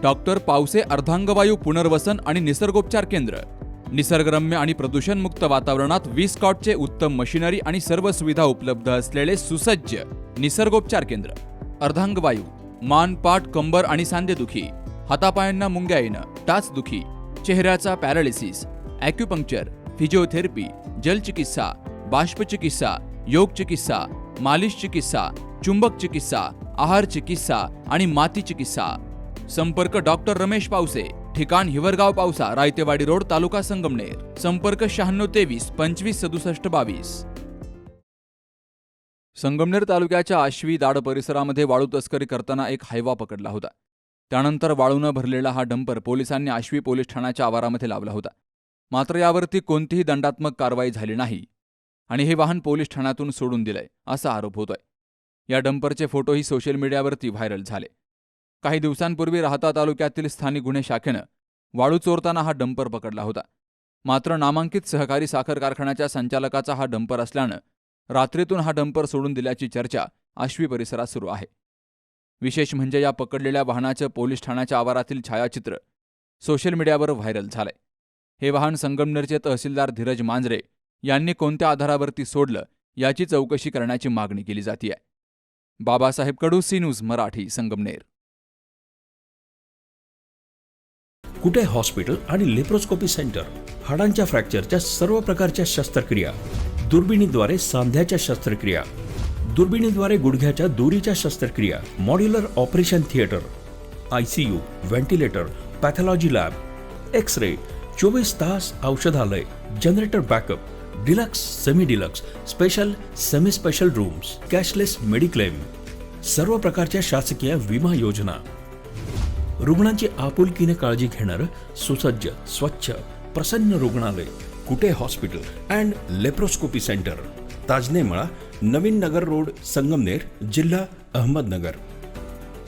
Doctor Pawase अर्धांगवायू पुनर्वसन आणि निसर्गोपचार केंद्र. निसर्गरम्य आणि प्रदूषणमुक्त वातावरणात 20 कॉटचे उत्तम मशिनरी आणि सर्व सुविधा उपलब्ध असलेले सुसज्ज निसर्गोपचार केंद्र. अर्धांगवायू, मान, पाठ, कंबर आणि सांधेदुखी, हातापायांना मुंग्या येणं, टाचदुखी, चेहऱ्याचा पॅरालिसिस, ॲक्युपंक्चर, फिजिओथेरपी, जलचिकित्सा, बाष्पचिकित्सा, योग चिकित्सा, मालिश चिकित्सा, चुंबक चिकित्सा, आहार चिकित्सा आणि माती चिकित्सा. संपर्क डॉक्टर रमेश पावसे, ठिकाण हिवरगाव पावसा, रायतेवाडी रोड, तालुका संगमनेर. संपर्क 9623 25 67 22. संगमनेर तालुक्याच्या आश्वी दाड परिसरामध्ये वाळू तस्करी करताना एक हायवा पकडला होता. त्यानंतर वाळूनं भरलेला हा डंपर पोलिसांनी आश्वी पोलीस ठाण्याच्या आवारामध्ये लावला होता. मात्र यावरती कोणतीही दंडात्मक कारवाई झाली नाही आणि हे वाहन पोलीस ठाण्यातून सोडून दिलंय असा आरोप होतोय. या डंपरचे फोटोही सोशल मीडियावरती व्हायरल झाले. काही दिवसांपूर्वी राहता तालुक्यातील स्थानिक गुन्हे शाखेनं वाळू चोरताना हा डंपर पकडला होता. मात्र नामांकित सहकारी साखर कारखान्याच्या संचालकाचा हा डंपर असल्यानं रात्रीतून हा डंपर सोडून दिल्याची चर्चा आश्वी परिसरात सुरू आहे. विशेष म्हणजे या पकडलेल्या वाहनाचं पोलीस ठाण्याच्या आवारातील छायाचित्र सोशल मीडियावर व्हायरल झालंय. हे वाहन संगमनेरचे तहसीलदार धीरज मांजरे यांनी कोणत्या आधारावरती सोडलं याची चौकशी करण्याची मागणी केली जातीय. बाबासाहेब कडू, सी न्यूज मराठी, संगमनेर. कुटे हॉस्पिटल आणि लेप्रोस्कोपी सेंटर. हाडांच्या फ्रॅक्चरच्या सर्व प्रकारच्या शस्त्रक्रिया, दुर्बिणीद्वारे सांध्याच्या शस्त्रक्रिया, दुर्बिणीद्वारे गुडघ्याच्या दोरीच्या शस्त्रक्रिया, modular operation theatre, ICU, ventilator, pathology lab, x-ray, 24 तास औषधालय, generator backup, deluxe, semi deluxe, special, semi special rooms, cashless mediclaim, सर्व प्रकारच्या शासकीय विमा योजना, रुग्णांची आपुलकीने काळजी घेणारं सुसज्ज, स्वच्छ, प्रसन्न रुग्णालय. Kute hospital and laparoscopy centre, Tajne Mala, Navin Nagar road, Sangamner, जिल्हा अहमदनगर.